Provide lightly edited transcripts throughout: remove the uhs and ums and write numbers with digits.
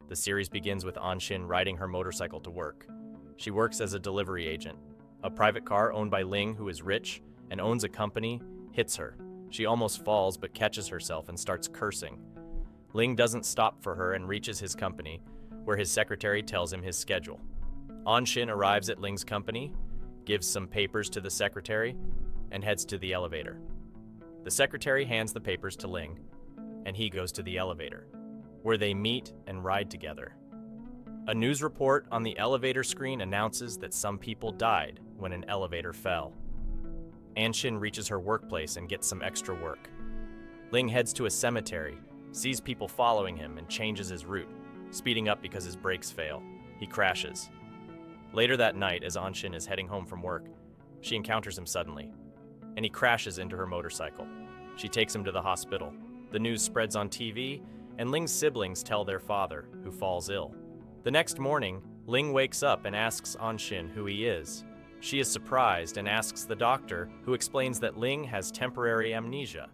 The series begins with Anshin riding her motorcycle to work. She works as a delivery agent. A private car owned by Ling, who is rich and owns a company, hits her. She almost falls but catches herself and starts cursing. Ling doesn't stop for her and reaches his company, where his secretary tells him his schedule. Anshin arrives at Ling's company, gives some papers to the secretary, and heads to the elevator. The secretary hands the papers to Ling, and he goes to the elevator, where they meet and ride together. A news report on the elevator screen announces that some people died when an elevator fell. Anshin reaches her workplace and gets some extra work. Ling heads to a cemetery, sees people following him, and changes his route, speeding up because his brakes fail. He crashes. Later that night, as Anshin is heading home from work, she encounters him suddenly, and he crashes into her motorcycle. She takes him to the hospital. The news spreads on TV, and Ling's siblings tell their father, who falls ill. The next morning, Ling wakes up and asks Anshin who he is. She is surprised and asks the doctor, who explains that Ling has temporary amnesia.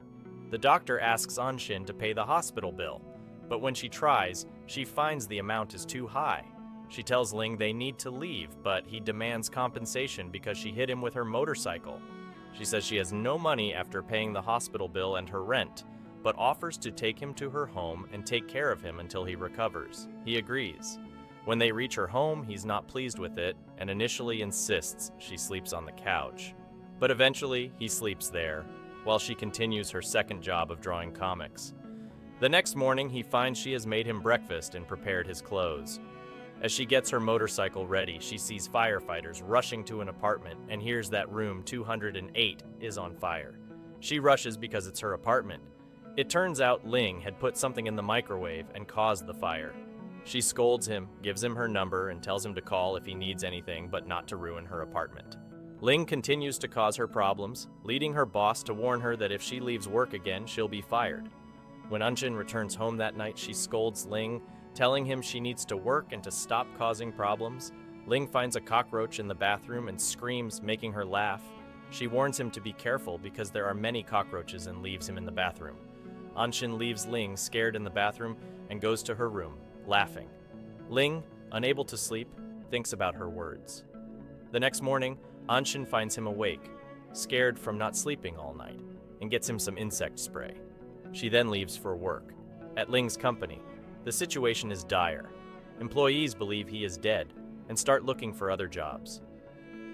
The doctor asks Anshin to pay the hospital bill, but when she tries, she finds the amount is too high. She tells Ling they need to leave, but he demands compensation because she hit him with her motorcycle. She says she has no money after paying the hospital bill and her rent, but offers to take him to her home and take care of him until he recovers. He agrees. When they reach her home, he's not pleased with it and initially insists she sleeps on the couch. But eventually, he sleeps there, while she continues her second job of drawing comics. The next morning, he finds she has made him breakfast and prepared his clothes. As she gets her motorcycle ready, she sees firefighters rushing to an apartment and hears that room 208 is on fire. She rushes because it's her apartment. It turns out Ling had put something in the microwave and caused the fire. She scolds him, gives him her number, and tells him to call if he needs anything, but not to ruin her apartment. Ling continues to cause her problems, leading her boss to warn her that if she leaves work again, she'll be fired. When Anshin returns home that night, she scolds Ling, telling him she needs to work and to stop causing problems. Ling finds a cockroach in the bathroom and screams, making her laugh. She warns him to be careful because there are many cockroaches and leaves him in the bathroom. Anshin leaves Ling scared in the bathroom and goes to her room, laughing. Ling, unable to sleep, thinks about her words. The next morning, Anshin finds him awake, scared from not sleeping all night, and gets him some insect spray. She then leaves for work. At Ling's company, the situation is dire. Employees believe he is dead and start looking for other jobs.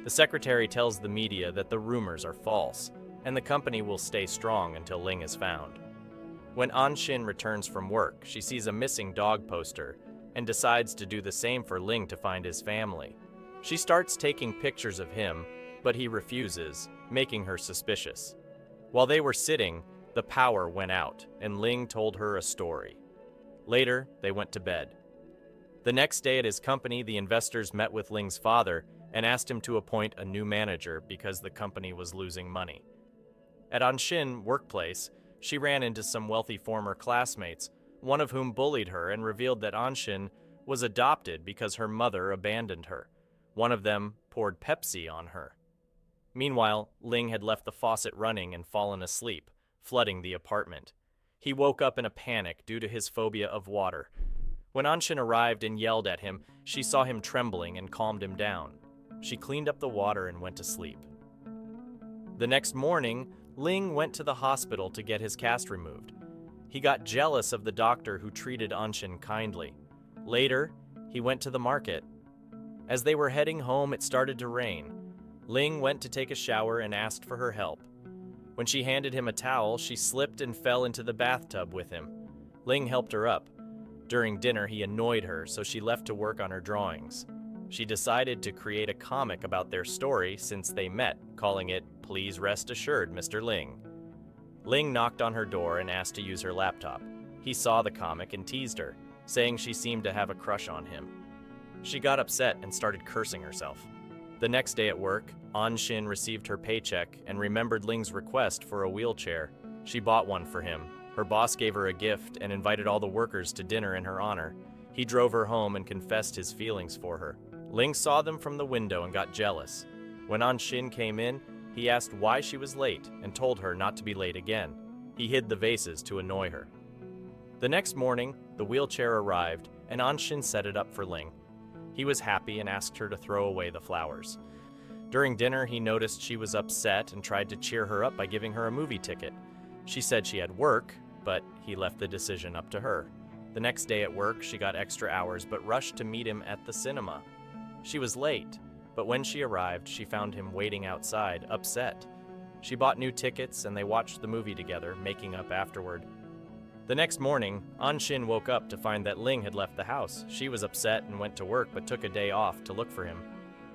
The secretary tells the media that the rumors are false, and the company will stay strong until Ling is found. When Anshin returns from work, she sees a missing dog poster and decides to do the same for Ling to find his family. She starts taking pictures of him, but he refuses, making her suspicious. While they were sitting, the power went out, and Ling told her a story. Later, they went to bed. The next day at his company, the investors met with Ling's father and asked him to appoint a new manager because the company was losing money. At Anshin's workplace, she ran into some wealthy former classmates, one of whom bullied her and revealed that Anshin was adopted because her mother abandoned her. One of them poured Pepsi on her. Meanwhile, Ling had left the faucet running and fallen asleep, flooding the apartment. He woke up in a panic due to his phobia of water. When Anshin arrived and yelled at him, she saw him trembling and calmed him down. She cleaned up the water and went to sleep. The next morning, Ling went to the hospital to get his cast removed. He got jealous of the doctor who treated Anshin kindly. Later, he went to the market. As they were heading home, it started to rain. Ling went to take a shower and asked for her help. When she handed him a towel, she slipped and fell into the bathtub with him. Ling helped her up. During dinner, he annoyed her, so she left to work on her drawings. She decided to create a comic about their story since they met, calling it "Please Rest Assured, Mr. Ling." Ling knocked on her door and asked to use her laptop. He saw the comic and teased her, saying she seemed to have a crush on him. She got upset and started cursing herself. The next day at work, Anshin received her paycheck and remembered Ling's request for a wheelchair. She bought one for him. Her boss gave her a gift and invited all the workers to dinner in her honor. He drove her home and confessed his feelings for her. Ling saw them from the window and got jealous. When Anshin came in, he asked why she was late and told her not to be late again. He hid the vases to annoy her. The next morning, the wheelchair arrived, and Anshin set it up for Ling. He was happy and asked her to throw away the flowers. During dinner, he noticed she was upset and tried to cheer her up by giving her a movie ticket. She said she had work, but he left the decision up to her. The next day at work, she got extra hours but rushed to meet him at the cinema. She was late, but when she arrived, she found him waiting outside, upset. She bought new tickets and they watched the movie together, making up afterward. The next morning, Anshin woke up to find that Ling had left the house. She was upset and went to work but took a day off to look for him.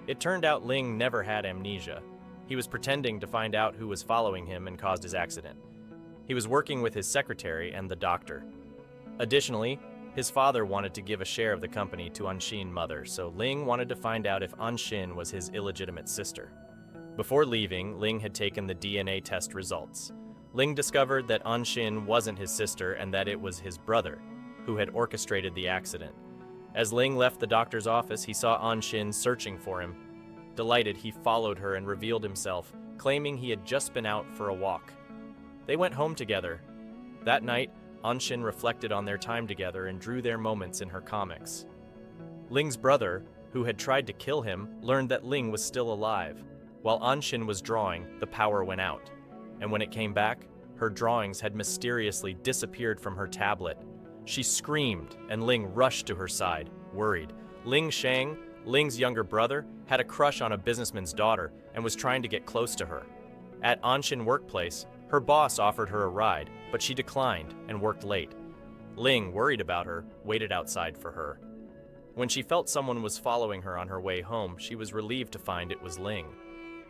It turned out Ling never had amnesia. He was pretending to find out who was following him and caused his accident. He was working with his secretary and the doctor. Additionally, his father wanted to give a share of the company to Anshin's mother, so Ling wanted to find out if Anshin was his illegitimate sister. Before leaving, Ling had taken the DNA test results. Ling discovered that Anshin wasn't his sister and that it was his brother, who had orchestrated the accident. As Ling left the doctor's office, he saw Anshin searching for him. Delighted, he followed her and revealed himself, claiming he had just been out for a walk. They went home together. That night, Anshin reflected on their time together and drew their moments in her comics. Ling's brother, who had tried to kill him, learned that Ling was still alive. While Anshin was drawing, the power went out, and when it came back, her drawings had mysteriously disappeared from her tablet. She screamed, and Ling rushed to her side, worried. Ling Shang, Ling's younger brother, had a crush on a businessman's daughter and was trying to get close to her. At Anshin workplace, her boss offered her a ride, but she declined and worked late. Ling, worried about her, waited outside for her. When she felt someone was following her on her way home, she was relieved to find it was Ling.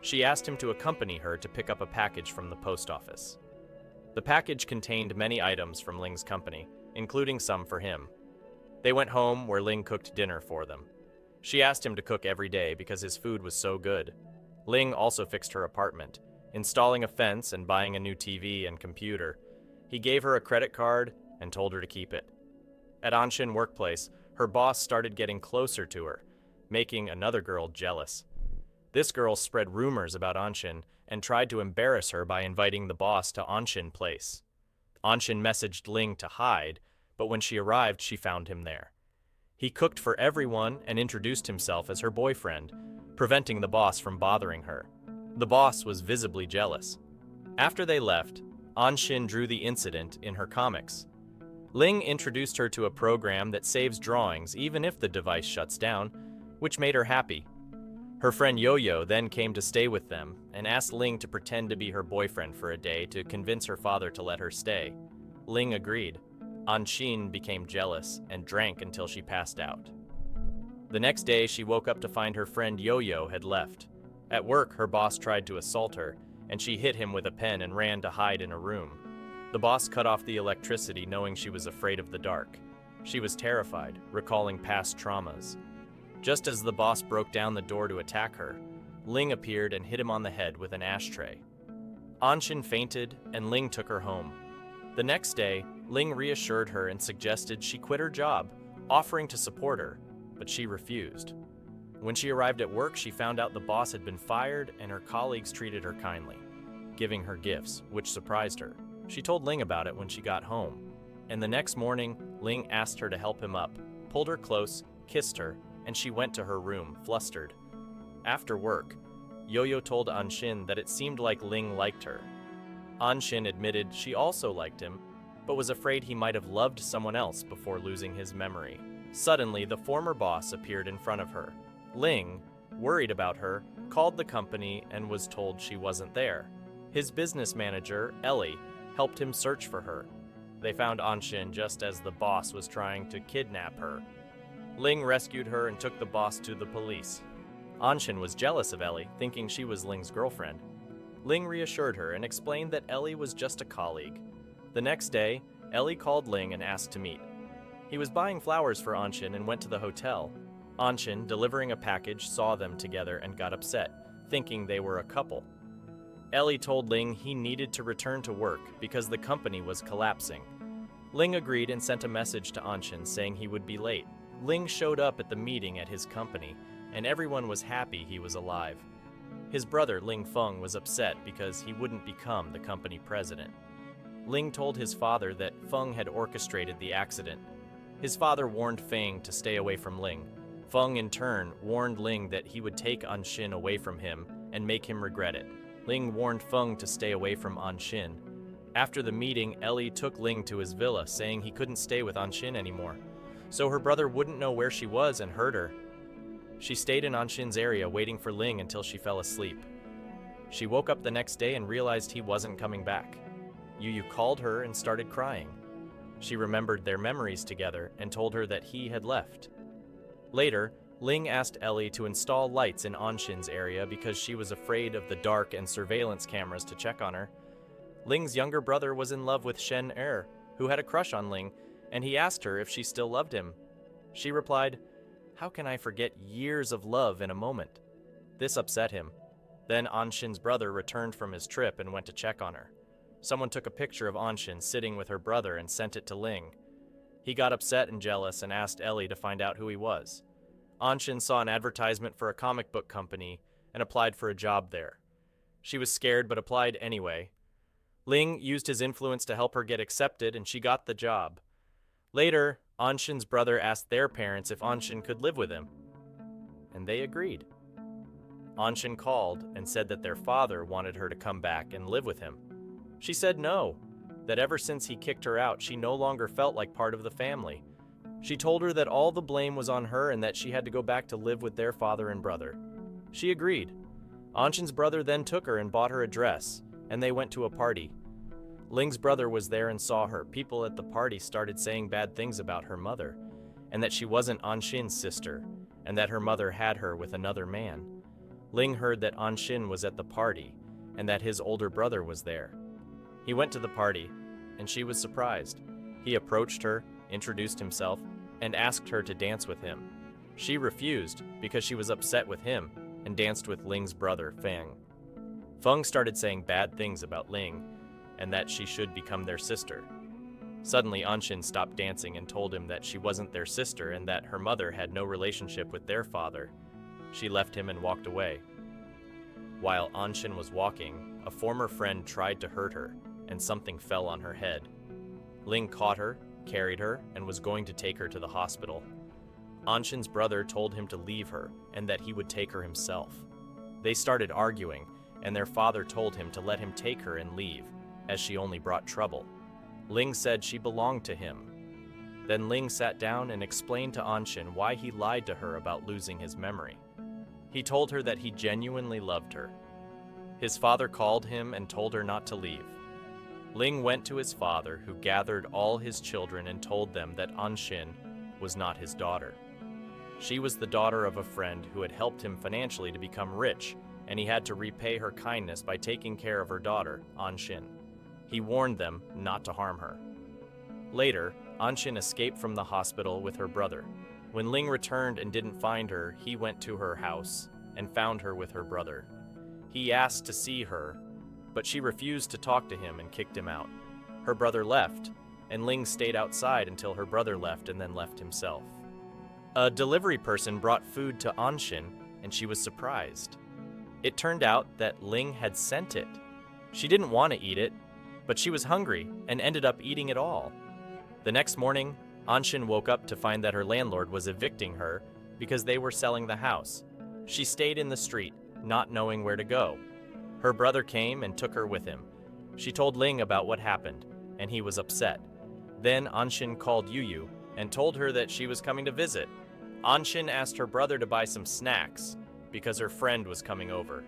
She asked him to accompany her to pick up a package from the post office. The package contained many items from Ling's company, including some for him. They went home where Ling cooked dinner for them. She asked him to cook every day because his food was so good. Ling also fixed her apartment, installing a fence and buying a new TV and computer. He gave her a credit card and told her to keep it. At Anshin workplace, her boss started getting closer to her, making another girl jealous. This girl spread rumors about Anshin and tried to embarrass her by inviting the boss to Anshin place. Anshin messaged Ling to hide, but when she arrived, she found him there. He cooked for everyone and introduced himself as her boyfriend, preventing the boss from bothering her. The boss was visibly jealous. After they left, Anshin drew the incident in her comics. Ling introduced her to a program that saves drawings even if the device shuts down, which made her happy. Her friend Yo-Yo then came to stay with them and asked Ling to pretend to be her boyfriend for a day to convince her father to let her stay. Ling agreed. Anshin became jealous and drank until she passed out. The next day, she woke up to find her friend Yo-Yo had left. At work, her boss tried to assault her, and she hit him with a pen and ran to hide in a room. The boss cut off the electricity knowing she was afraid of the dark. She was terrified, recalling past traumas. Just as the boss broke down the door to attack her, Ling appeared and hit him on the head with an ashtray. Anshin fainted, and Ling took her home. The next day, Ling reassured her and suggested she quit her job, offering to support her, but she refused. When she arrived at work, she found out the boss had been fired and her colleagues treated her kindly, giving her gifts, which surprised her. She told Ling about it when she got home, and the next morning, Ling asked her to help him up, pulled her close, kissed her, and she went to her room, flustered. After work, Yo-Yo told Anshin that it seemed like Ling liked her. Anshin admitted she also liked him, but was afraid he might have loved someone else before losing his memory. Suddenly, the former boss appeared in front of her. Ling, worried about her, called the company and was told she wasn't there. His business manager, Ellie, helped him search for her. They found Anshin just as the boss was trying to kidnap her. Ling rescued her and took the boss to the police. Anshin was jealous of Ellie, thinking she was Ling's girlfriend. Ling reassured her and explained that Ellie was just a colleague. The next day, Ellie called Ling and asked to meet. He was buying flowers for Anshin and went to the hotel. Anshin, delivering a package, saw them together and got upset, thinking they were a couple. Ellie told Ling he needed to return to work because the company was collapsing. Ling agreed and sent a message to Anshin saying he would be late. Ling showed up at the meeting at his company, and everyone was happy he was alive. His brother, Ling Feng, was upset because he wouldn't become the company president. Ling told his father that Feng had orchestrated the accident. His father warned Fang to stay away from Ling. Feng, in turn, warned Ling that he would take Anshin away from him and make him regret it. Ling warned Feng to stay away from Anshin. After the meeting, Ellie took Ling to his villa, saying he couldn't stay with Anshin anymore, so her brother wouldn't know where she was and hurt her. She stayed in Anshin's area waiting for Ling until she fell asleep. She woke up the next day and realized he wasn't coming back. Yu called her and started crying. She remembered their memories together and told her that he had left. Later, Ling asked Ellie to install lights in Anshin's area because she was afraid of the dark and surveillance cameras to check on her. Ling's younger brother was in love with Shen Er, who had a crush on Ling, and he asked her if she still loved him. She replied, "How can I forget years of love in a moment?" This upset him. Then Anshin's brother returned from his trip and went to check on her. Someone took a picture of Anshin sitting with her brother and sent it to Ling. He got upset and jealous and asked Ellie to find out who he was. Anshin saw an advertisement for a comic book company and applied for a job there. She was scared but applied anyway. Ling used his influence to help her get accepted, and she got the job. Later, Anshin's brother asked their parents if Anshin could live with him, and they agreed. Anshin called and said that their father wanted her to come back and live with him. She said no, that ever since he kicked her out, she no longer felt like part of the family. She told her that all the blame was on her and that she had to go back to live with their father and brother. She agreed. Anshin's brother then took her and bought her a dress, and they went to a party. Ling's brother was there and saw her. People at the party started saying bad things about her mother, and that she wasn't Anshin's sister, and that her mother had her with another man. Ling heard that Anshin was at the party, and that his older brother was there. He went to the party, and she was surprised. He approached her, introduced himself, and asked her to dance with him. She refused because she was upset with him and danced with Ling's brother, Fang. Feng started saying bad things about Ling and that she should become their sister. Suddenly, Anshin stopped dancing and told him that she wasn't their sister and that her mother had no relationship with their father. She left him and walked away. While Anshin was walking, a former friend tried to hurt her, and something fell on her head. Ling caught her, carried her, and was going to take her to the hospital. Anshin's brother told him to leave her and that he would take her himself. They started arguing, and their father told him to let him take her and leave, as she only brought trouble. Ling said she belonged to him. Then Ling sat down and explained to Anshin why he lied to her about losing his memory. He told her that he genuinely loved her. His father called him and told her not to leave. Ling went to his father, who gathered all his children and told them that Anshin was not his daughter. She was the daughter of a friend who had helped him financially to become rich, and he had to repay her kindness by taking care of her daughter, Anshin. He warned them not to harm her. Later, Anshin escaped from the hospital with her brother. When Ling returned and didn't find her, he went to her house and found her with her brother. He asked to see her, but she refused to talk to him and kicked him out. Her brother left, and Ling stayed outside until her brother left and then left himself. A delivery person brought food to Anshin, and she was surprised. It turned out that Ling had sent it. She didn't want to eat it, but she was hungry and ended up eating it all. The next morning, Anshin woke up to find that her landlord was evicting her because they were selling the house. She stayed in the street, not knowing where to go. Her brother came and took her with him. She told Ling about what happened, and he was upset. Then Anshin called Yu and told her that she was coming to visit. Anshin asked her brother to buy some snacks because her friend was coming over.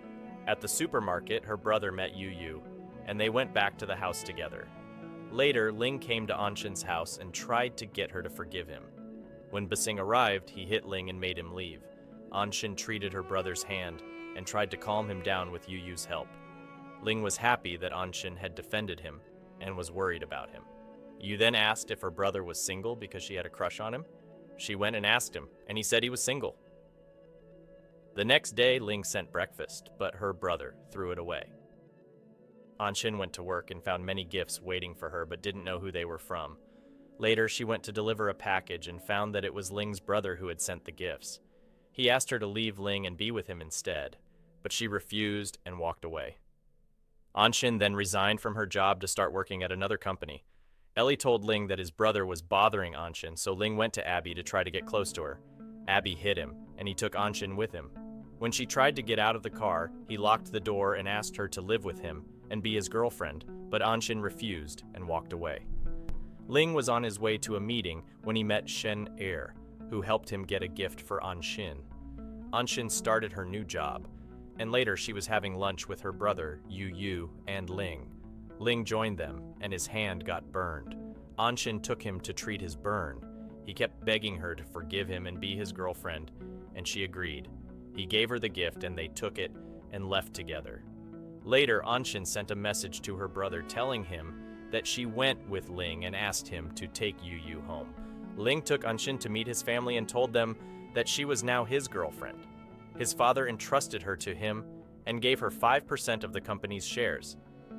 At the supermarket, her brother met Yu, and they went back to the house together. Later, Ling came to Anshin's house and tried to get her to forgive him. When Basing arrived, he hit Ling and made him leave. Anshin treated her brother's hand and tried to calm him down with Yu's help. Ling was happy that Anshin had defended him and was worried about him. Yu then asked if her brother was single because she had a crush on him. She went and asked him, and he said he was single. The next day, Ling sent breakfast, but her brother threw it away. Anshin went to work and found many gifts waiting for her, but didn't know who they were from. Later, she went to deliver a package and found that it was Ling's brother who had sent the gifts. He asked her to leave Ling and be with him instead, but she refused and walked away. Anshin then resigned from her job to start working at another company. Ellie told Ling that his brother was bothering Anshin, so Ling went to Abby to try to get close to her. Abby hit him, and he took Anshin with him. When she tried to get out of the car, he locked the door and asked her to live with him and be his girlfriend, but Anshin refused and walked away. Ling was on his way to a meeting when he met Shen Er, who helped him get a gift for Anshin. Anshin started her new job, and later she was having lunch with her brother, Yu Yu, and Ling. Ling joined them, and his hand got burned. Anshin took him to treat his burn. He kept begging her to forgive him and be his girlfriend, and she agreed. He gave her the gift, and they took it and left together. Later, Anshin sent a message to her brother telling him that she went with Ling and asked him to take Yu Yu home. Ling took Anshin to meet his family and told them that she was now his girlfriend. His father entrusted her to him and gave her 5% of the company's shares.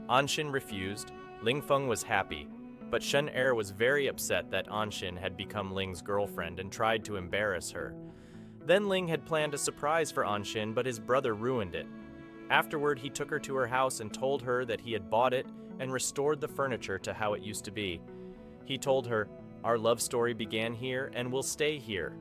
Anshin refused. Ling Feng was happy, but Shen Er was very upset that Anshin had become Ling's girlfriend and tried to embarrass her. Then Ling had planned a surprise for Anshin, but his brother ruined it. Afterward, he took her to her house and told her that he had bought it and restored the furniture to how it used to be. He told her, "Our love story began here and will stay here."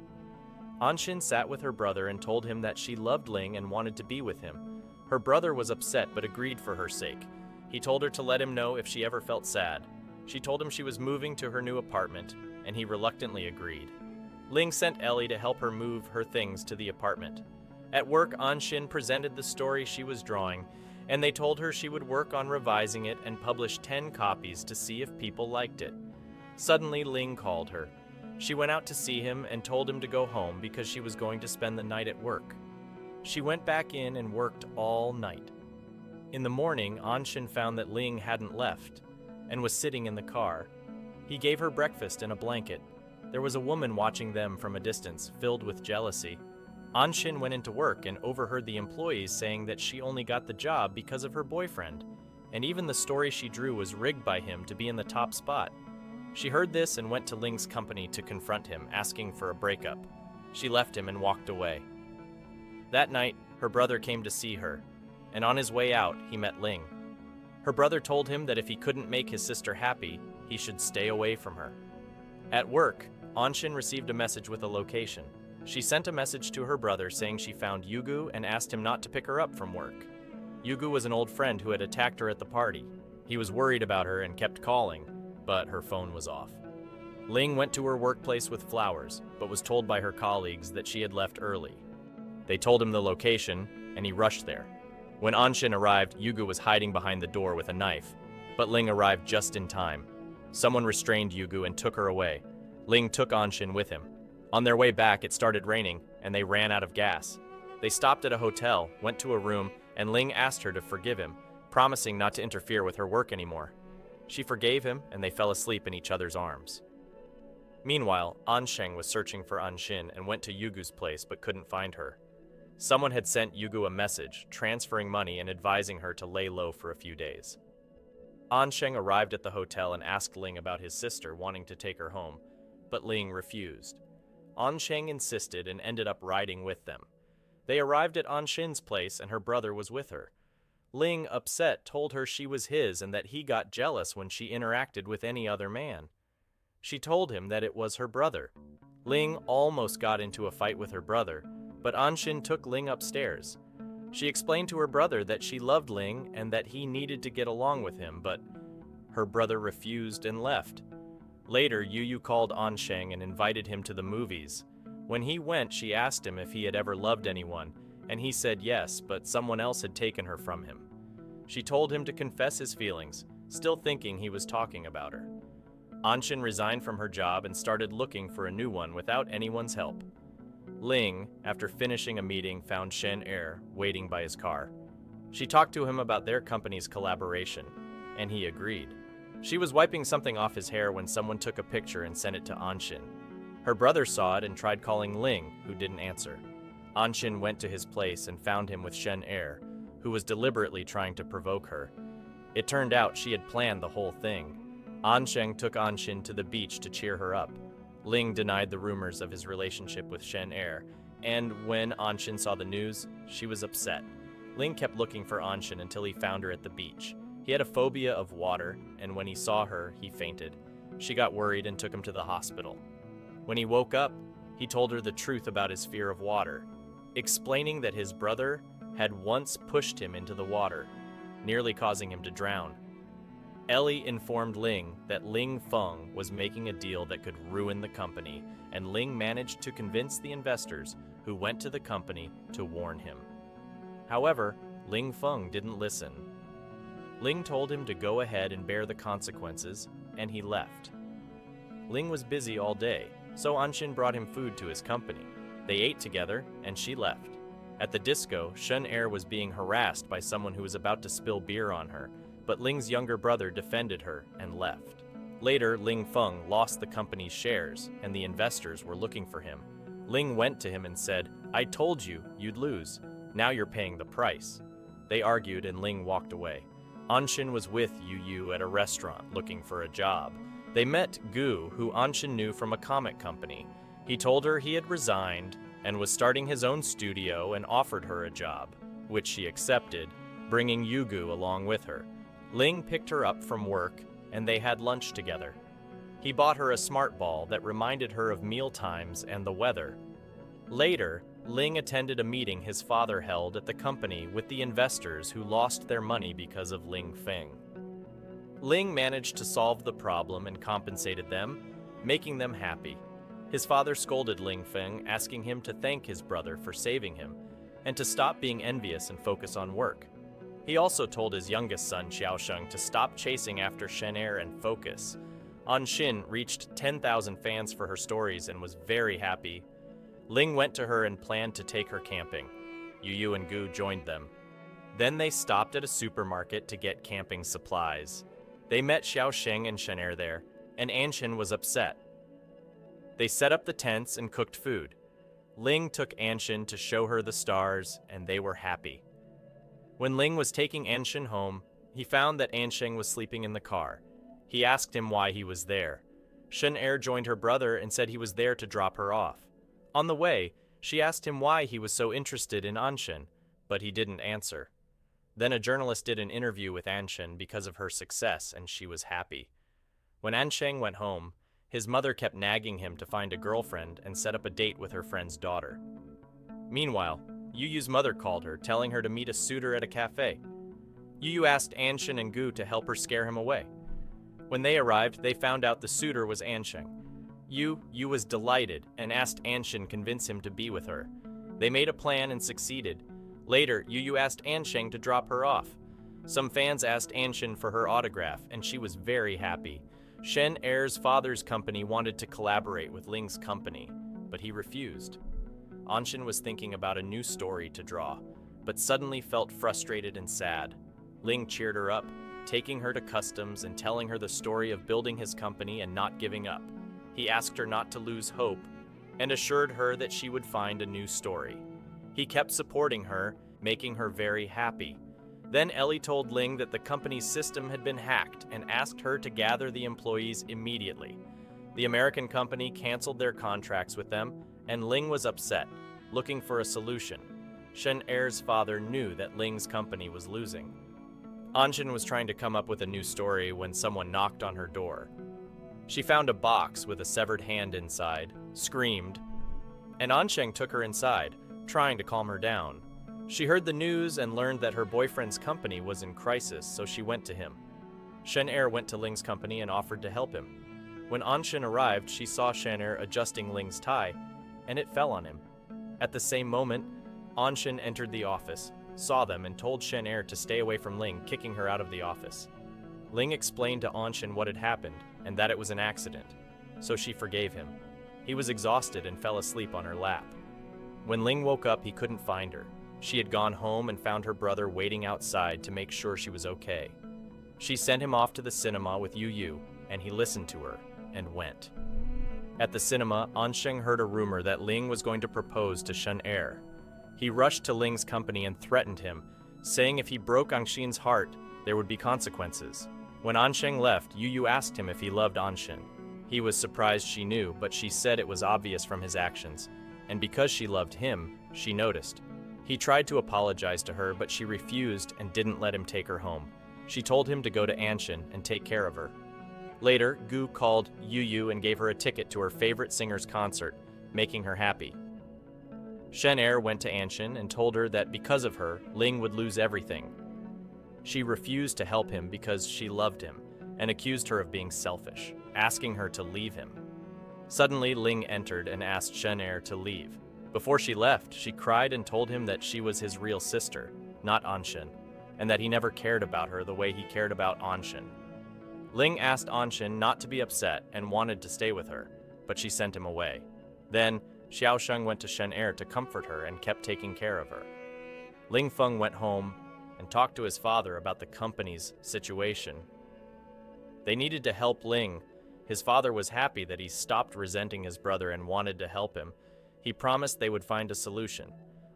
Anshin sat with her brother and told him that she loved Ling and wanted to be with him. Her brother was upset but agreed for her sake. He told her to let him know if she ever felt sad. She told him she was moving to her new apartment, and he reluctantly agreed. Ling sent Ellie to help her move her things to the apartment. At work, Anshin presented the story she was drawing, and they told her she would work on revising it and publish 10 copies to see if people liked it. Suddenly, Ling called her. She went out to see him and told him to go home because she was going to spend the night at work. She went back in and worked all night. In the morning, Anshin found that Ling hadn't left and was sitting in the car. He gave her breakfast and a blanket. There was a woman watching them from a distance, filled with jealousy. Anshin went into work and overheard the employees saying that she only got the job because of her boyfriend, and even the story she drew was rigged by him to be in the top spot. She heard this and went to Ling's company to confront him, asking for a breakup. She left him and walked away. That night, her brother came to see her, and on his way out, he met Ling. Her brother told him that if he couldn't make his sister happy, he should stay away from her. At work, Anshin received a message with a location. She sent a message to her brother saying she found Yugu and asked him not to pick her up from work. Yugu was an old friend who had attacked her at the party. He was worried about her and kept calling, but her phone was off. Ling went to her workplace with flowers, but was told by her colleagues that she had left early. They told him the location, and he rushed there. When Anshin arrived, Yugu was hiding behind the door with a knife, but Ling arrived just in time. Someone restrained Yugu and took her away. Ling took Anshin with him. On their way back, it started raining, and they ran out of gas. They stopped at a hotel, went to a room, and Ling asked her to forgive him, promising not to interfere with her work anymore. She forgave him, and they fell asleep in each other's arms. Meanwhile, Ansheng was searching for Anshin and went to Yugu's place but couldn't find her. Someone had sent Yugu a message, transferring money and advising her to lay low for a few days. Ansheng arrived at the hotel and asked Ling about his sister wanting to take her home, but Ling refused. Ansheng insisted and ended up riding with them. They arrived at Anshin's place and her brother was with her. Ling, upset, told her she was his and that he got jealous when she interacted with any other man. She told him that it was her brother. Ling almost got into a fight with her brother, but Anshin took Ling upstairs. She explained to her brother that she loved Ling and that he needed to get along with him, but her brother refused and left. Later, Yu Yu called Ansheng and invited him to the movies. When he went, she asked him if he had ever loved anyone, and he said yes, but someone else had taken her from him. She told him to confess his feelings, still thinking he was talking about her. Anshin resigned from her job and started looking for a new one without anyone's help. Ling, after finishing a meeting, found Shen Er waiting by his car. She talked to him about their company's collaboration, and he agreed. She was wiping something off his hair when someone took a picture and sent it to Anshin. Her brother saw it and tried calling Ling, who didn't answer. Anshin went to his place and found him with Shen Er, who was deliberately trying to provoke her. It turned out she had planned the whole thing. Ansheng took Anshin to the beach to cheer her up. Ling denied the rumors of his relationship with Shen Er, and when Anshin saw the news, she was upset. Ling kept looking for Anshin until he found her at the beach. He had a phobia of water, and when he saw her, he fainted. She got worried and took him to the hospital. When he woke up, he told her the truth about his fear of water, explaining that his brother had once pushed him into the water, nearly causing him to drown. Ellie informed Ling that Ling Feng was making a deal that could ruin the company, and Ling managed to convince the investors who went to the company to warn him. However, Ling Feng didn't listen. Ling told him to go ahead and bear the consequences, and he left. Ling was busy all day, so Anshin brought him food to his company. They ate together, and she left. At the disco, Shen Er was being harassed by someone who was about to spill beer on her, but Ling's younger brother defended her and left. Later, Ling Feng lost the company's shares, and the investors were looking for him. Ling went to him and said, "I told you, you'd lose. Now you're paying the price." They argued and Ling walked away. Anshin was with Yu Yu at a restaurant looking for a job. They met Gu, who Anshin knew from a comic company. He told her he had resigned and was starting his own studio and offered her a job, which she accepted, bringing Yugu along with her. Ling picked her up from work and they had lunch together. He bought her a smart ball that reminded her of meal times and the weather. Later, Ling attended a meeting his father held at the company with the investors who lost their money because of Ling Feng. Ling managed to solve the problem and compensated them, making them happy. His father scolded Ling Feng, asking him to thank his brother for saving him, and to stop being envious and focus on work. He also told his youngest son Xiaosheng to stop chasing after Shen Er and focus. Anshin reached 10,000 fans for her stories and was very happy. Ling went to her and planned to take her camping. Yu Yu and Gu joined them. Then they stopped at a supermarket to get camping supplies. They met Xiaosheng and Shen Er there, and Anshin was upset. They set up the tents and cooked food. Ling took Anshin to show her the stars, and they were happy. When Ling was taking Anshin home, he found that Ansheng was sleeping in the car. He asked him why he was there. Shen Er joined her brother and said he was there to drop her off. On the way, she asked him why he was so interested in Anshin, but he didn't answer. Then a journalist did an interview with Anshin because of her success, and she was happy. When Ansheng went home, his mother kept nagging him to find a girlfriend and set up a date with her friend's daughter. Meanwhile, Yu Yu's mother called her, telling her to meet a suitor at a cafe. Yu Yu asked Anshin and Gu to help her scare him away. When they arrived, they found out the suitor was Ansheng. Yu was delighted and asked Anshin convince him to be with her. They made a plan and succeeded. Later, Yu asked Ansheng to drop her off. Some fans asked Anshin for her autograph, and she was very happy. Shen Er's father's company wanted to collaborate with Ling's company, but he refused. Anshin was thinking about a new story to draw, but suddenly felt frustrated and sad. Ling cheered her up, taking her to customs and telling her the story of building his company and not giving up. He asked her not to lose hope and assured her that she would find a new story. He kept supporting her, making her very happy. Then Ellie told Ling that the company's system had been hacked and asked her to gather the employees immediately. The American company canceled their contracts with them, and Ling was upset, looking for a solution. Shen Er's father knew that Ling's company was losing. Anshin was trying to come up with a new story when someone knocked on her door. She found a box with a severed hand inside, screamed, and Ansheng took her inside, trying to calm her down. She heard the news and learned that her boyfriend's company was in crisis, so she went to him. Shen Er went to Ling's company and offered to help him. When Anshin arrived, she saw Shen Er adjusting Ling's tie, and it fell on him. At the same moment, Anshin entered the office, saw them, and told Shen Er to stay away from Ling, kicking her out of the office. Ling explained to Anshin what had happened, and that it was an accident, so she forgave him. He was exhausted and fell asleep on her lap. When Ling woke up, he couldn't find her. She had gone home and found her brother waiting outside to make sure she was okay. She sent him off to the cinema with Yu Yu, and he listened to her and went. At the cinema, Ansheng heard a rumor that Ling was going to propose to Shen Er. He rushed to Ling's company and threatened him, saying if he broke Anshin's heart, there would be consequences. When Ansheng left, Yu Yu asked him if he loved Anshin. He was surprised she knew, but she said it was obvious from his actions, and because she loved him, she noticed. He tried to apologize to her, but she refused and didn't let him take her home. She told him to go to Anshin and take care of her. Later, Gu called Yu Yu and gave her a ticket to her favorite singer's concert, making her happy. Shen Er went to Anshin and told her that because of her, Ling would lose everything. She refused to help him because she loved him and accused her of being selfish, asking her to leave him. Suddenly, Ling entered and asked Shen Er to leave. Before she left, she cried and told him that she was his real sister, not Anshin, and that he never cared about her the way he cared about Anshin. Ling asked Anshin not to be upset and wanted to stay with her, but she sent him away. Then, Xiaosheng went to Shen Er to comfort her and kept taking care of her. Ling Feng went home and talked to his father about the company's situation. They needed to help Ling. His father was happy that he stopped resenting his brother and wanted to help him. He promised they would find a solution.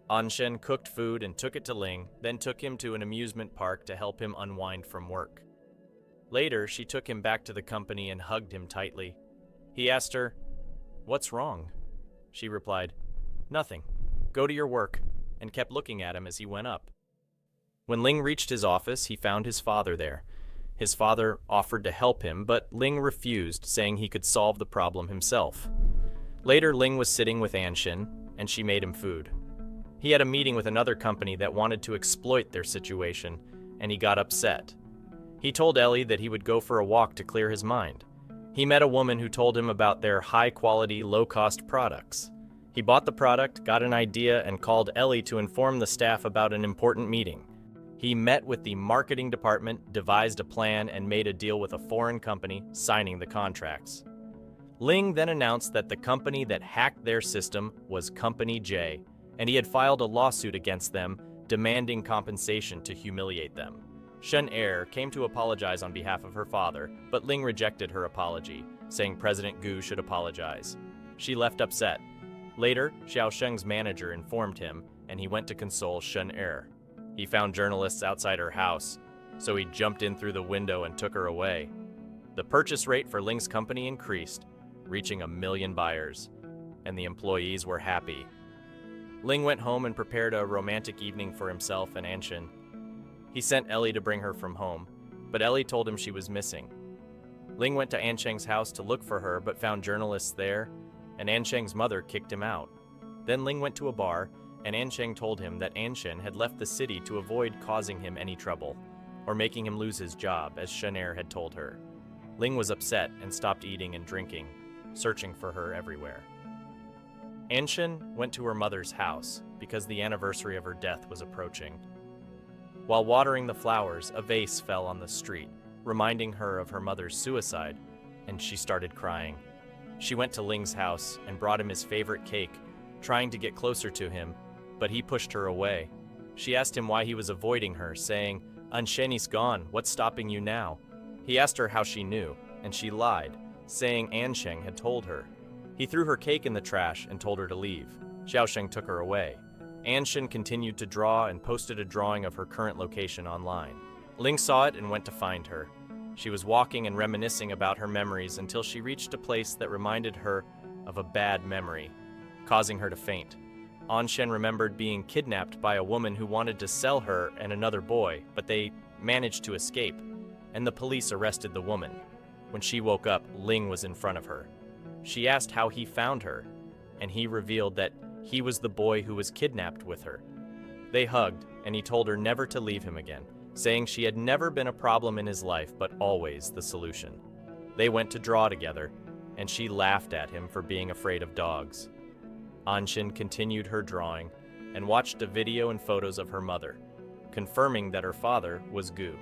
Anshin cooked food and took it to Ling, then took him to an amusement park to help him unwind from work. Later, she took him back to the company and hugged him tightly. He asked her, "What's wrong?" She replied, "Nothing. Go to your work," and kept looking at him as he went up. When Ling reached his office, he found his father there. His father offered to help him, but Ling refused, saying he could solve the problem himself. Later, Ling was sitting with Anshin, and she made him food. He had a meeting with another company that wanted to exploit their situation, and he got upset. He told Ellie that he would go for a walk to clear his mind. He met a woman who told him about their high-quality, low-cost products. He bought the product, got an idea, and called Ellie to inform the staff about an important meeting. He met with the marketing department, devised a plan, and made a deal with a foreign company, signing the contracts. Ling then announced that the company that hacked their system was Company J, and he had filed a lawsuit against them, demanding compensation to humiliate them. Shen Er came to apologize on behalf of her father, but Ling rejected her apology, saying President Gu should apologize. She left upset. Later, Xiaosheng's manager informed him, and he went to console Shen Er. He found journalists outside her house, so he jumped in through the window and took her away. The purchase rate for Ling's company increased, reaching 1 million buyers, and the employees were happy. Ling went home and prepared a romantic evening for himself and Anshin. He sent Ellie to bring her from home, but Ellie told him she was missing. Ling went to Ansheng's house to look for her, but found journalists there, and Ansheng's mother kicked him out. Then Ling went to a bar, and Ansheng told him that Anshin had left the city to avoid causing him any trouble, or making him lose his job, as Shen Er had told her. Ling was upset and stopped eating and drinking, searching for her everywhere. Anshin went to her mother's house because the anniversary of her death was approaching. While watering the flowers, a vase fell on the street, reminding her of her mother's suicide, and she started crying. She went to Ling's house and brought him his favorite cake, trying to get closer to him, but he pushed her away. She asked him why he was avoiding her, saying, "Anshen's gone, what's stopping you now?" He asked her how she knew, and she lied, saying Ansheng had told her. He threw her cake in the trash and told her to leave. Xiaosheng took her away. Anshin continued to draw and posted a drawing of her current location online. Ling saw it and went to find her. She was walking and reminiscing about her memories until she reached a place that reminded her of a bad memory, causing her to faint. Anshin remembered being kidnapped by a woman who wanted to sell her and another boy, but they managed to escape, and the police arrested the woman. When she woke up, Ling was in front of her. She asked how he found her, and he revealed that he was the boy who was kidnapped with her. They hugged, and he told her never to leave him again, saying she had never been a problem in his life, but always the solution. They went to draw together, and she laughed at him for being afraid of dogs. Anshin continued her drawing and watched a video and photos of her mother, confirming that her father was Gu.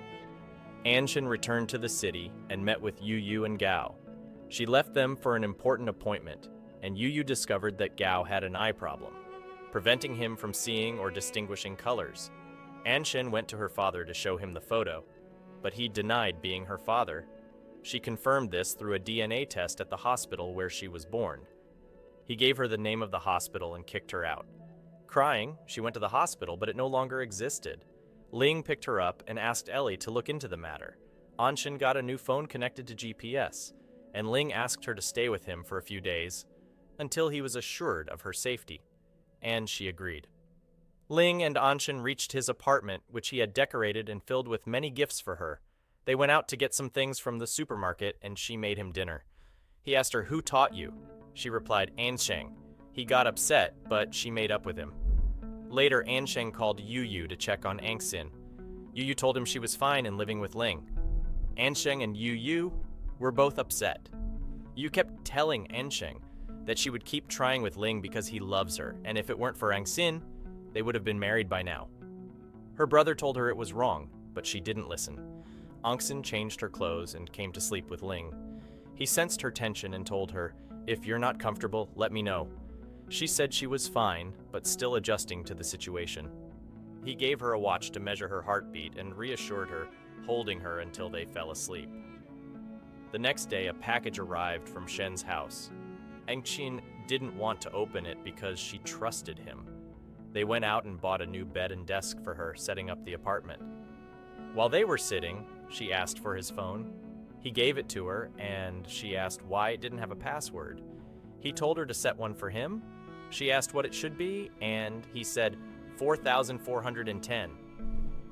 Anshin returned to the city and met with Yu Yu and Gao. She left them for an important appointment, and Yu Yu discovered that Gao had an eye problem, preventing him from seeing or distinguishing colors. Anshin went to her father to show him the photo, but he denied being her father. She confirmed this through a DNA test at the hospital where she was born. He gave her the name of the hospital and kicked her out. Crying, she went to the hospital, but it no longer existed. Ling picked her up and asked Ellie to look into the matter. Anshin got a new phone connected to GPS, and Ling asked her to stay with him for a few days until he was assured of her safety, and she agreed. Ling and Anshin reached his apartment, which he had decorated and filled with many gifts for her. They went out to get some things from the supermarket and she made him dinner. He asked her, "Who taught you?" She replied, "Ansheng." He got upset, but she made up with him. Later, Ansheng called Yu to check on Angxin. Yu told him she was fine and living with Ling. Ansheng and Yu were both upset. Yu kept telling Ansheng that she would keep trying with Ling because he loves her, and if it weren't for Angxin, they would have been married by now. Her brother told her it was wrong, but she didn't listen. Angxin changed her clothes and came to sleep with Ling. He sensed her tension and told her, "If you're not comfortable, let me know." She said she was fine, but still adjusting to the situation. He gave her a watch to measure her heartbeat and reassured her, holding her until they fell asleep. The next day, a package arrived from Shen's house. Angxin didn't want to open it because she trusted him. They went out and bought a new bed and desk for her, setting up the apartment. While they were sitting, she asked for his phone. He gave it to her, and she asked why it didn't have a password. He told her to set one for him. She asked what it should be, and he said 4,410.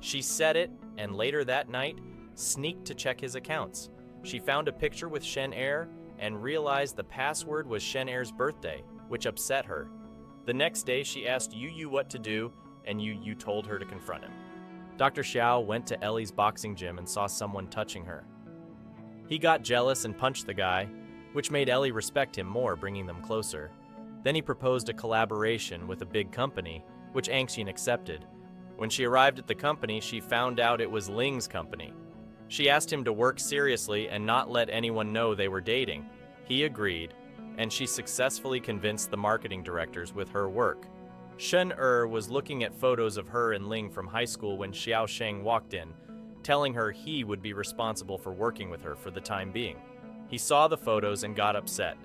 She set it, and later that night, sneaked to check his accounts. She found a picture with Shen Er and realized the password was Shen Er's birthday, which upset her. The next day, she asked Yu what to do, and Yu told her to confront him. Dr. Xiao went to Ellie's boxing gym and saw someone touching her. He got jealous and punched the guy, which made Ellie respect him more, bringing them closer. Then he proposed a collaboration with a big company, which Angxin accepted. When she arrived at the company, she found out it was Ling's company. She asked him to work seriously and not let anyone know they were dating. He agreed, and she successfully convinced the marketing directors with her work. Shen Er was looking at photos of her and Ling from high school when Xiao Sheng walked in, telling her he would be responsible for working with her for the time being. He saw the photos and got upset.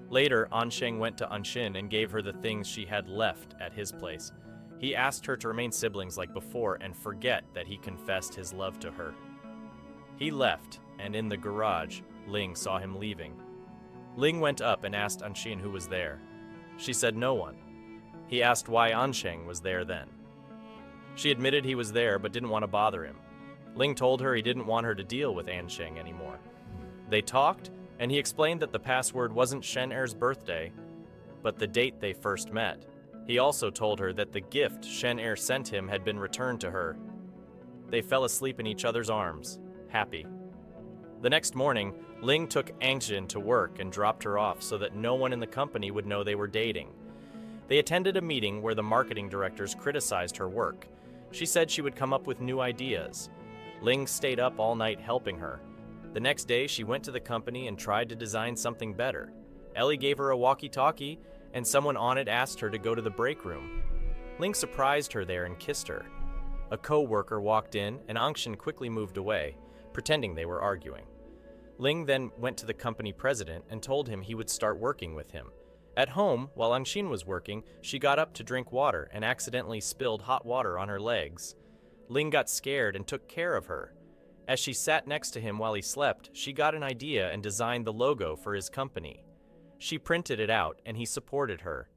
Later, Ansheng went to Anshin and gave her the things she had left at his place. He asked her to remain siblings like before and forget that he confessed his love to her. He left, and in the garage, Ling saw him leaving. Ling went up and asked Anshin who was there. She said no one. He asked why Ansheng was there then. She admitted he was there but didn't want to bother him. Ling told her he didn't want her to deal with Ansheng anymore. They talked, and he explained that the password wasn't Shen Er's birthday, but the date they first met. He also told her that the gift Shen Er sent him had been returned to her. They fell asleep in each other's arms, happy. The next morning, Ling took Angxin to work and dropped her off so that no one in the company would know they were dating. They attended a meeting where the marketing directors criticized her work. She said she would come up with new ideas. Ling stayed up all night helping her. The next day, she went to the company and tried to design something better. Ellie gave her a walkie-talkie, and someone on it asked her to go to the break room. Ling surprised her there and kissed her. A co-worker walked in, and Angxin quickly moved away, pretending they were arguing. Ling then went to the company president and told him he would start working with him. At home, while Angxin was working, she got up to drink water and accidentally spilled hot water on her legs. Ling got scared and took care of her. As she sat next to him while he slept, she got an idea and designed the logo for his company. She printed it out, and he supported her.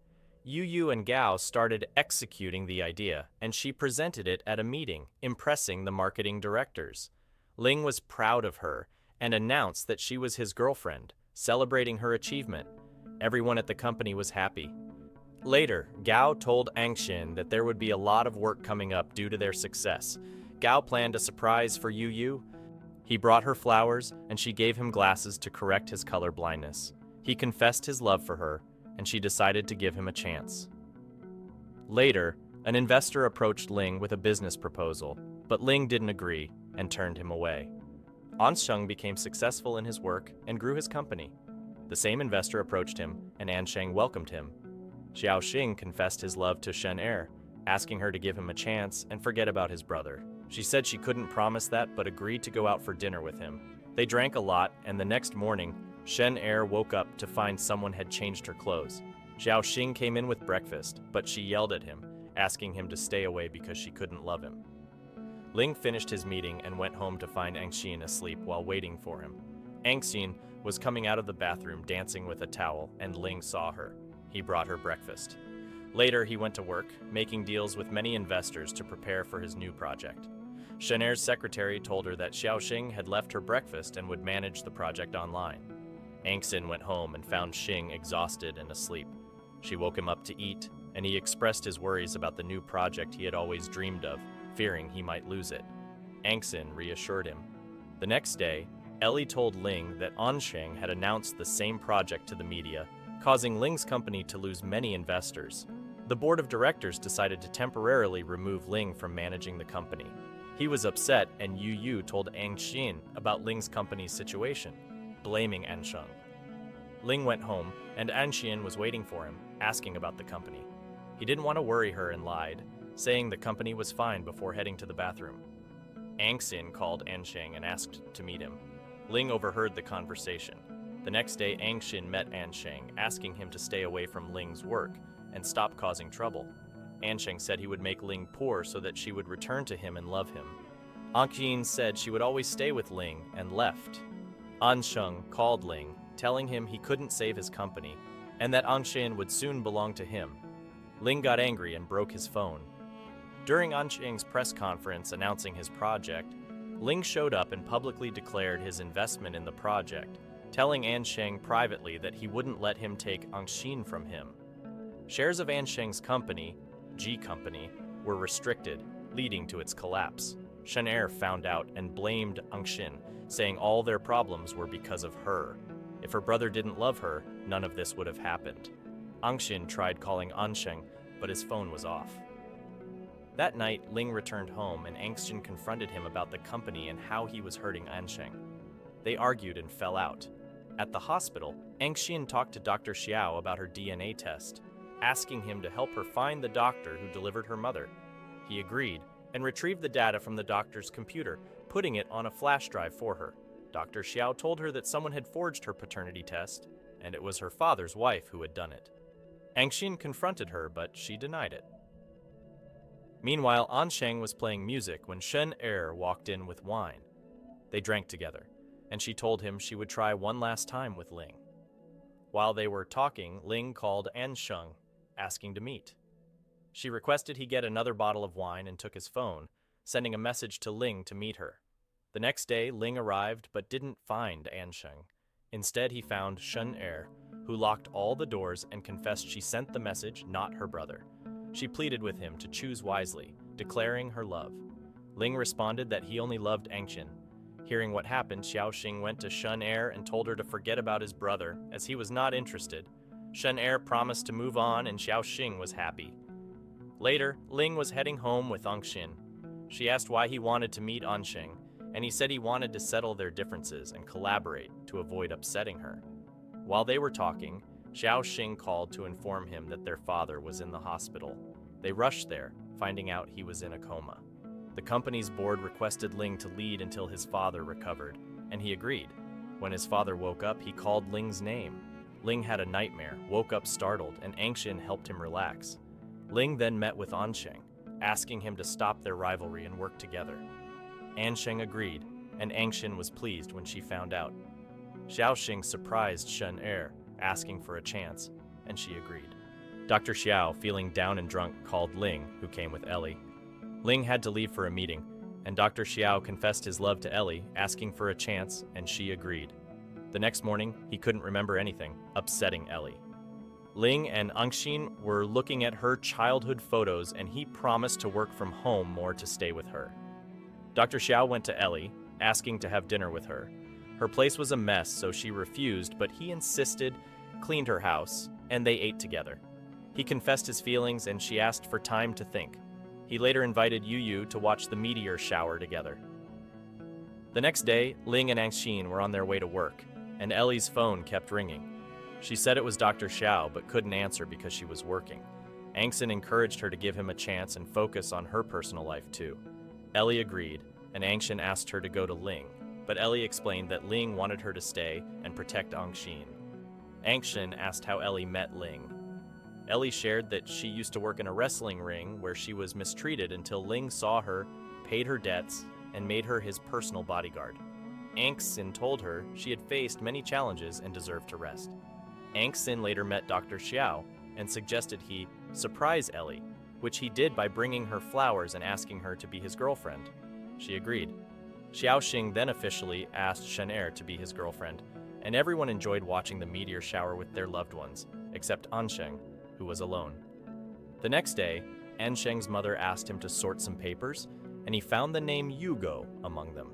Yu and Gao started executing the idea, and she presented it at a meeting, impressing the marketing directors. Ling was proud of her and announced that she was his girlfriend, celebrating her achievement. Everyone at the company was happy. Later, Gao told Angxin that there would be a lot of work coming up due to their success. Gao planned a surprise for Yu. He brought her flowers, and she gave him glasses to correct his color blindness. He confessed his love for her, and she decided to give him a chance. Later, an investor approached Ling with a business proposal, but Ling didn't agree and turned him away. Ansheng became successful in his work and grew his company. The same investor approached him, and Ansheng welcomed him. Xiao Xing confessed his love to Shen Er, asking her to give him a chance and forget about his brother. She said she couldn't promise that, but agreed to go out for dinner with him. They drank a lot, and the next morning, Shen Er woke up to find someone had changed her clothes. Xiao Xing came in with breakfast, but she yelled at him, asking him to stay away because she couldn't love him. Ling finished his meeting and went home to find Angxin asleep while waiting for him. Angxin was coming out of the bathroom dancing with a towel, and Ling saw her. He brought her breakfast. Later, he went to work, making deals with many investors to prepare for his new project. Shen Er's secretary told her that Xiaoxing had left her breakfast and would manage the project online. Angxin went home and found Xing exhausted and asleep. She woke him up to eat, and he expressed his worries about the new project he had always dreamed of, fearing he might lose it. Angxin reassured him. The next day, Ellie told Ling that Ansheng had announced the same project to the media, causing Ling's company to lose many investors. The board of directors decided to temporarily remove Ling from managing the company. He was upset, and Yu Yu told Angxin about Ling's company's situation, blaming Ansheng. Ling went home, and Anxian was waiting for him, asking about the company. He didn't want to worry her and lied, saying the company was fine before heading to the bathroom. Angxin called Ansheng and asked to meet him. Ling overheard the conversation. The next day, Angxin met Ansheng, asking him to stay away from Ling's work and stop causing trouble. Ansheng said he would make Ling poor so that she would return to him and love him. Angxin said she would always stay with Ling and left. Ansheng called Ling, telling him he couldn't save his company and that Angxin would soon belong to him. Ling got angry and broke his phone. During Ansheng's press conference announcing his project, Ling showed up and publicly declared his investment in the project, telling Ansheng privately that he wouldn't let him take Angxin from him. Shares of Ansheng's company, G Company, were restricted, leading to its collapse. Shen Er found out and blamed Angxin, saying all their problems were because of her. If her brother didn't love her, none of this would have happened. Angxin tried calling Ansheng, but his phone was off. That night, Ling returned home and Angxin confronted him about the company and how he was hurting Ansheng. They argued and fell out. At the hospital, Angxin talked to Dr. Xiao about her DNA test, asking him to help her find the doctor who delivered her mother. He agreed and retrieved the data from the doctor's computer, putting it on a flash drive for her. Dr. Xiao told her that someone had forged her paternity test, and it was her father's wife who had done it. Angxin confronted her, but she denied it. Meanwhile, Ansheng was playing music when Shen Er walked in with wine. They drank together, and she told him she would try one last time with Ling. While they were talking, Ling called Ansheng, asking to meet. She requested he get another bottle of wine and took his phone, sending a message to Ling to meet her. The next day, Ling arrived but didn't find Ansheng. Instead, he found Shen Er, who locked all the doors and confessed she sent the message, not her brother. She pleaded with him to choose wisely, declaring her love. Ling responded that he only loved Angxin. Hearing what happened, Xiaoxing went to Shen Er and told her to forget about his brother, as he was not interested. Shen Er promised to move on and Xiaoxing was happy. Later, Ling was heading home with Angxin. She asked why he wanted to meet Ansheng, and he said he wanted to settle their differences and collaborate to avoid upsetting her. While they were talking, Xiaoxing called to inform him that their father was in the hospital. They rushed there, finding out he was in a coma. The company's board requested Ling to lead until his father recovered, and he agreed. When his father woke up, he called Ling's name. Ling had a nightmare, woke up startled, and Angxin helped him relax. Ling then met with Ansheng, asking him to stop their rivalry and work together. Ansheng agreed, and Angxin was pleased when she found out. Xiaoxing surprised Shen Er, asking for a chance, and she agreed. Dr. Xiao, feeling down and drunk, called Ling, who came with Ellie. Ling had to leave for a meeting, and Dr. Xiao confessed his love to Ellie, asking for a chance, and she agreed. The next morning, he couldn't remember anything, upsetting Ellie. Ling and Angxin were looking at her childhood photos, and he promised to work from home more to stay with her. Dr. Xiao went to Ellie, asking to have dinner with her. Her place was a mess, so she refused, but he insisted, cleaned her house, and they ate together. He confessed his feelings, and she asked for time to think. He later invited Yu Yu to watch the meteor shower together. The next day, Ling and Angxin were on their way to work, and Ellie's phone kept ringing. She said it was Dr. Xiao, but couldn't answer because she was working. Angxin encouraged her to give him a chance and focus on her personal life too. Ellie agreed, and Angxin asked her to go to Ling, but Ellie explained that Ling wanted her to stay and protect Angxin. Angxin asked how Ellie met Ling. Ellie shared that she used to work in a wrestling ring where she was mistreated until Ling saw her, paid her debts, and made her his personal bodyguard. Angxin told her she had faced many challenges and deserved to rest. Angxin later met Dr. Xiao and suggested he surprise Ellie, which he did by bringing her flowers and asking her to be his girlfriend. She agreed. Xiaoxing then officially asked Shen Er to be his girlfriend, and everyone enjoyed watching the meteor shower with their loved ones, except Ansheng, who was alone. The next day, Ansheng's mother asked him to sort some papers, and he found the name Yugo among them,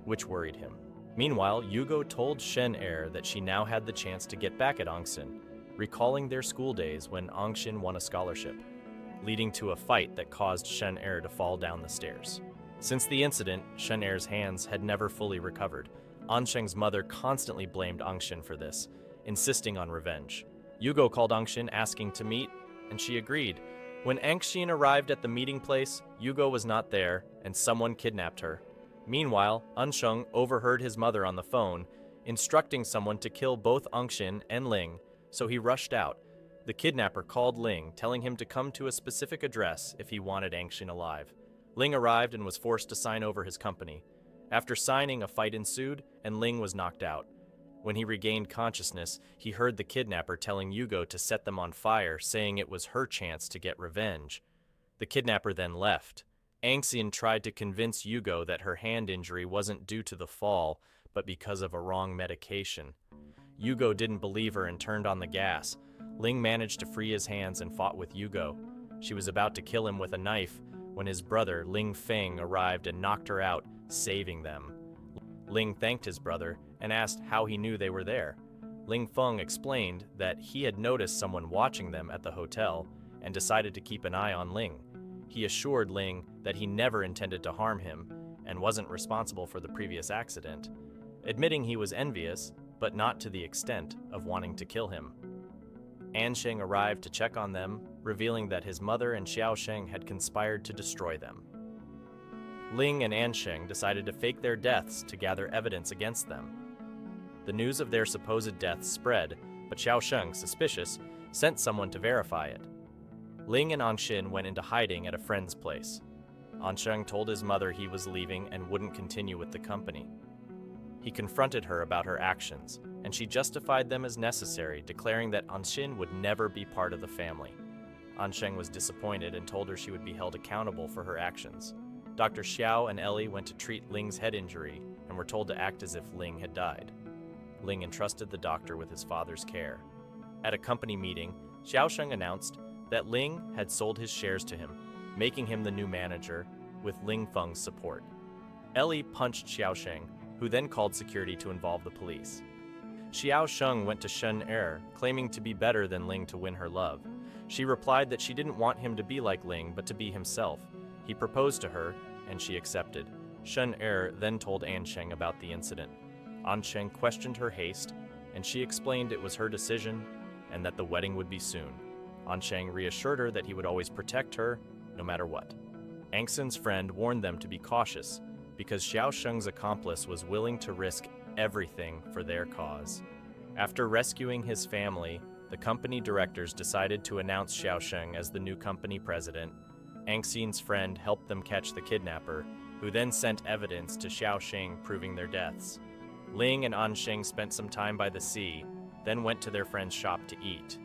which worried him. Meanwhile, Yugo told Shen Er that she now had the chance to get back at Angshin, recalling their school days when Angshin won a scholarship, leading to a fight that caused Shen Er to fall down the stairs. Since the incident, Shen Er's hands had never fully recovered. Ansheng's mother constantly blamed Angshin for this, insisting on revenge. Yugo called Angshin asking to meet, and she agreed. When Angshin arrived at the meeting place, Yugo was not there, and someone kidnapped her. Meanwhile, Ansheng overheard his mother on the phone, instructing someone to kill both Angshin and Ling, so he rushed out. The kidnapper called Ling, telling him to come to a specific address if he wanted Angshin alive. Ling arrived and was forced to sign over his company. After signing, a fight ensued, and Ling was knocked out. When he regained consciousness, he heard the kidnapper telling Yugo to set them on fire, saying it was her chance to get revenge. The kidnapper then left. Angshin tried to convince Yugo that her hand injury wasn't due to the fall, but because of a wrong medication. Yugo didn't believe her and turned on the gas. Ling managed to free his hands and fought with Yugo. She was about to kill him with a knife when his brother, Ling Feng, arrived and knocked her out, saving them. Ling thanked his brother and asked how he knew they were there. Ling Feng explained that he had noticed someone watching them at the hotel and decided to keep an eye on Ling. He assured Ling that he never intended to harm him and wasn't responsible for the previous accident, admitting he was envious, but not to the extent of wanting to kill him. Ansheng arrived to check on them, revealing that his mother and Xiaosheng had conspired to destroy them. Ling and Ansheng decided to fake their deaths to gather evidence against them. The news of their supposed deaths spread, but Xiaosheng, suspicious, sent someone to verify it. Ling and Angshin went into hiding at a friend's place. Ansheng told his mother he was leaving and wouldn't continue with the company. He confronted her about her actions, and she justified them as necessary, declaring that Angshin would never be part of the family. Ansheng was disappointed and told her she would be held accountable for her actions. Dr. Xiao and Ellie went to treat Ling's head injury and were told to act as if Ling had died. Ling entrusted the doctor with his father's care. At a company meeting, Xiaosheng announced that Ling had sold his shares to him, making him the new manager, with Ling Feng's support. Ellie punched Xiaosheng, who then called security to involve the police. Xiaosheng went to Shen Er, claiming to be better than Ling to win her love. She replied that she didn't want him to be like Ling, but to be himself. He proposed to her, and she accepted. Shen Er then told Ansheng about the incident. Ansheng questioned her haste, and she explained it was her decision and that the wedding would be soon. Ansheng reassured her that he would always protect her, no matter what. Angshin's friend warned them to be cautious, because Xiaosheng's accomplice was willing to risk everything for their cause. After rescuing his family, the company directors decided to announce Xiaosheng as the new company president. Angshin's friend helped them catch the kidnapper, who then sent evidence to Xiaosheng proving their deaths. Ling and Ansheng spent some time by the sea, then went to their friend's shop to eat.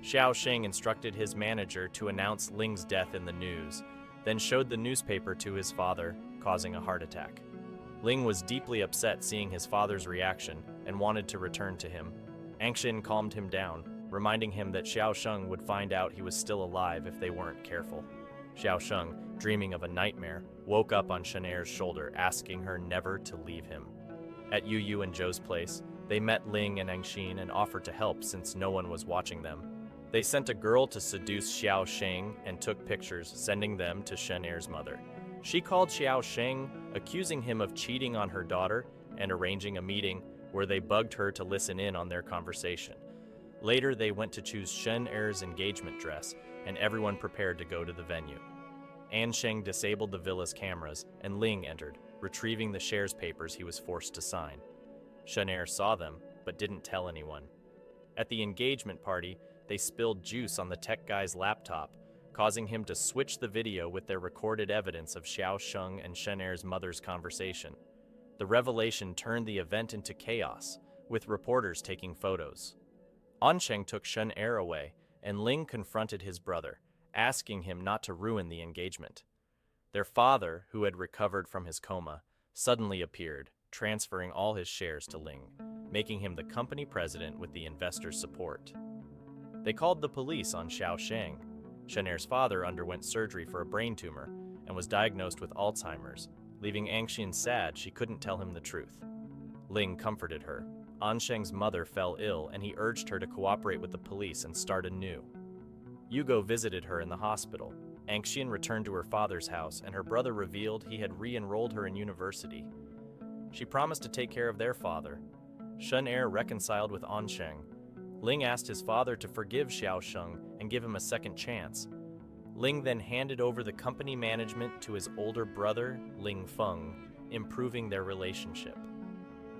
Xiaosheng instructed his manager to announce Ling's death in the news, then showed the newspaper to his father, causing a heart attack. Ling was deeply upset seeing his father's reaction and wanted to return to him. Angshin calmed him down, reminding him that Xiaosheng would find out he was still alive if they weren't careful. Xiaosheng, dreaming of a nightmare, woke up on Shen Er's shoulder, asking her never to leave him. At Yu Yu and Zhou's place, they met Ling and Angshin and offered to help since no one was watching them. They sent a girl to seduce Xiaosheng and took pictures, sending them to Shen Er's mother. She called Xiaosheng, accusing him of cheating on her daughter and arranging a meeting where they bugged her to listen in on their conversation. Later, they went to choose Shen Er's engagement dress, and everyone prepared to go to the venue. Ansheng disabled the villa's cameras, and Ling entered, retrieving the shares papers he was forced to sign. Shen Er saw them, but didn't tell anyone. At the engagement party, they spilled juice on the tech guy's laptop, causing him to switch the video with their recorded evidence of Xiaosheng and Shen Er's mother's conversation. The revelation turned the event into chaos, with reporters taking photos. Ansheng took Shen Er away, and Ling confronted his brother, asking him not to ruin the engagement. Their father, who had recovered from his coma, suddenly appeared, transferring all his shares to Ling, making him the company president with the investors' support. They called the police on Xiao Sheng. Shen Er's father underwent surgery for a brain tumor and was diagnosed with Alzheimer's, leaving Angxian sad she couldn't tell him the truth. Ling comforted her. Ansheng's mother fell ill and he urged her to cooperate with the police and start anew. Yugo visited her in the hospital. Angxian returned to her father's house and her brother revealed he had re-enrolled her in university. She promised to take care of their father. Shen Er reconciled with Ansheng. Ling asked his father to forgive Xiao Sheng and give him a second chance. Ling then handed over the company management to his older brother, Ling Feng, improving their relationship.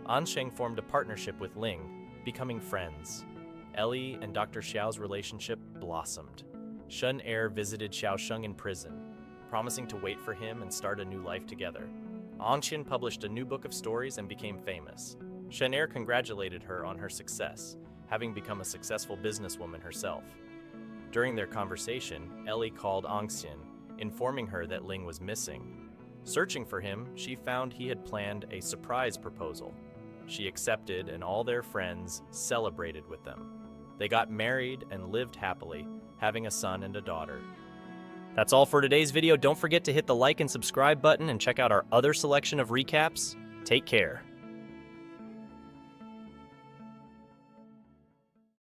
Ansheng formed a partnership with Ling, becoming friends. Ellie and Dr. Xiao's relationship blossomed. Shen Er visited Xiao Sheng in prison, promising to wait for him and start a new life together. Angxian published a new book of stories and became famous. Shen Er congratulated her on her success, having become a successful businesswoman herself. During their conversation, Ellie called Angxian, informing her that Ling was missing. Searching for him, she found he had planned a surprise proposal. She accepted and all their friends celebrated with them. They got married and lived happily, having a son and a daughter. That's all for today's video. Don't forget to hit the like and subscribe button and check out our other selection of recaps. Take care.